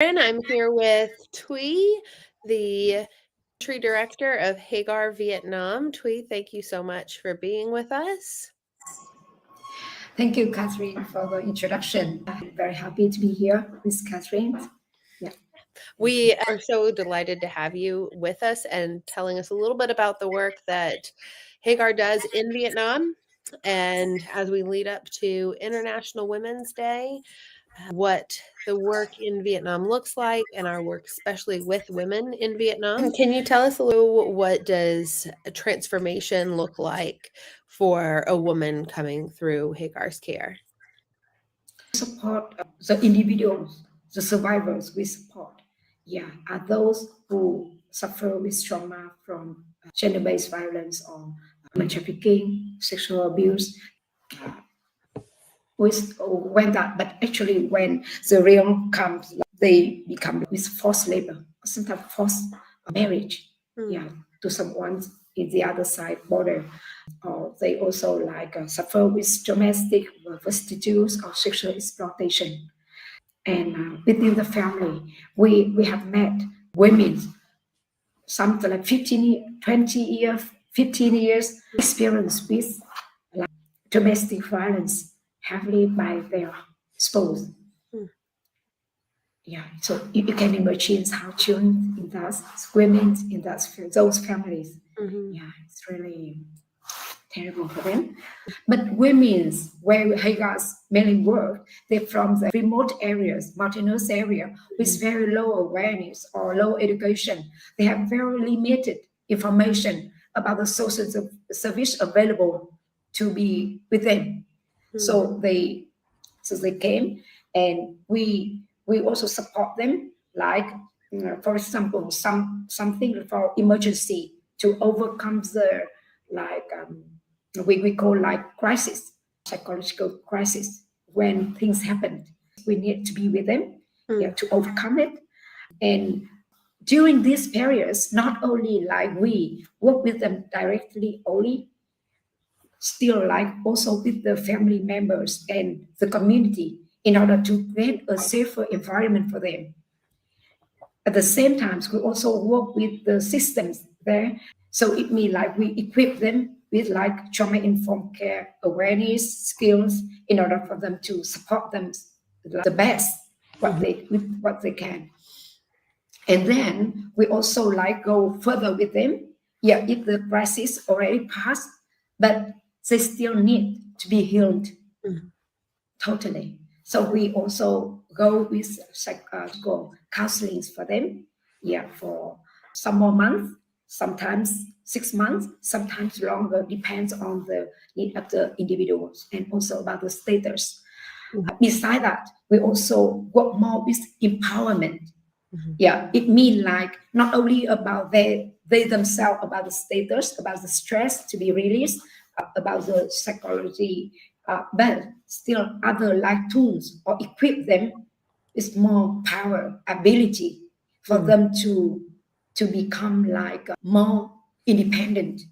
And I'm here with Thuy, the country director of Hagar, Vietnam. Thuy, thank you so much for being with us. Thank you, Catherine, for the introduction. I'm very happy to be here with Catherine. Yeah. We are so delighted to have you with us and telling us a little bit about the work that Hagar does in Vietnam. And as we lead up to International Women's Day, what the work in Vietnam looks like and our work especially with women in Vietnam. Can you tell us a little, what does a transformation look like for a woman coming through Hagar's care? Support the individuals, the survivors we support, are those who suffer with trauma from gender-based violence or human trafficking, sexual abuse. But actually when the real comes, they become with forced labor, sometimes forced marriage, to someone in the other side border. Or they also suffer with domestic prostitutes or sexual exploitation. And within the family, we have met women, something like 15, 20 years, 15 years experience with domestic violence heavily by their spouse. So you can imagine how children in those women in those families. It's really terrible for them. But women's where Hagar's mainly work, they're from the remote areas, mountainous area with very low awareness or low education. They have very limited information about the sources of service available to be with them. So they came, and we also support them, for example, something for emergency to overcome the we call crisis, psychological crisis. When things happen, we need to be with them to overcome it. And during these periods, not only we work with them directly only, still also with the family members and the community in order to create a safer environment for them. At the same time, we also work with the systems there. So it means we equip them with trauma-informed care awareness skills in order for them to support them the best what they can. And then we also go further with them. If the crisis already passed, but they still need to be healed totally. So we also go with psychological counseling for them, for some more months, sometimes 6 months, sometimes longer, depends on the need of the individuals and also about the status. Beside that, we also work more with empowerment. It means not only about they themselves, about the status, about the stress to be released, about the psychology, but still other tools or equip them with more power, ability for them to become more independent,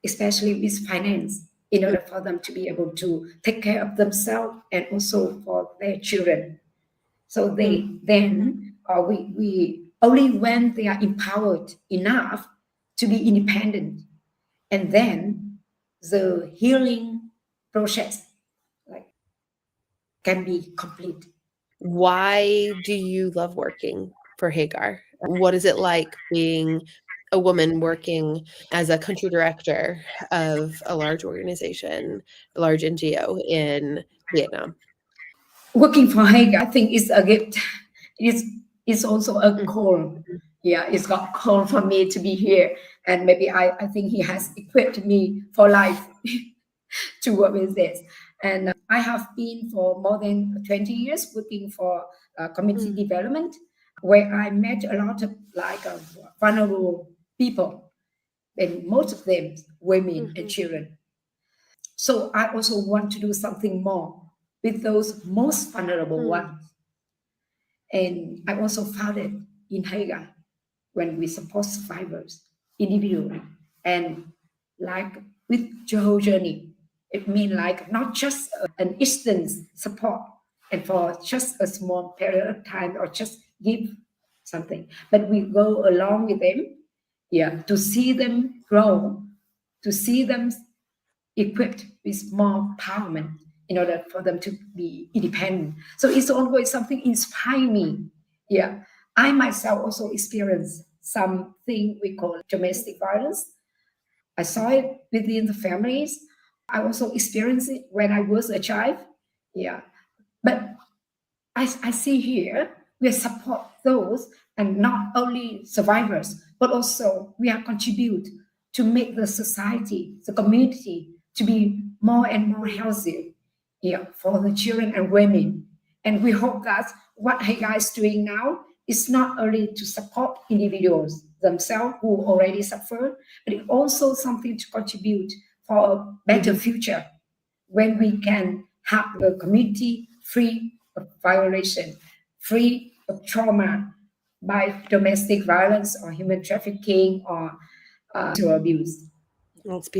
especially with finance, in order for them to be able to take care of themselves and also for their children. So we only when they are empowered enough to be independent, and then the healing process can be complete. Why do you love working for Hagar? What is it like being a woman working as a country director of a large organization, a large NGO in Vietnam? Working for Hagar, I think, is a gift. It's also a call. It's got call for me to be here, and maybe I think he has equipped me for life to work with this. And I have been for more than 20 years working for community development, where I met a lot of vulnerable people, and most of them women and children. So I also want to do something more with those most vulnerable ones. And I also found it in Hagar when we support survivors individually and with your whole journey. It means not just an instant support and for just a small period of time or just give something, but we go along with them, to see them grow, to see them equipped with more empowerment in order for them to be independent. So it's always something inspiring me. I myself also experienced something we call domestic violence. I saw it within the families. I also experienced it when I was a child. But I see here we support those, and not only survivors, but also we are contribute to make the society, the community, to be more and more healthy, for the children and women. And we hope that what Hagar is doing now is not only to support individuals themselves who already suffer, but it's also something to contribute for a better future, when we can have a community free of violation, free of trauma by domestic violence or human trafficking or sexual abuse. Well, it's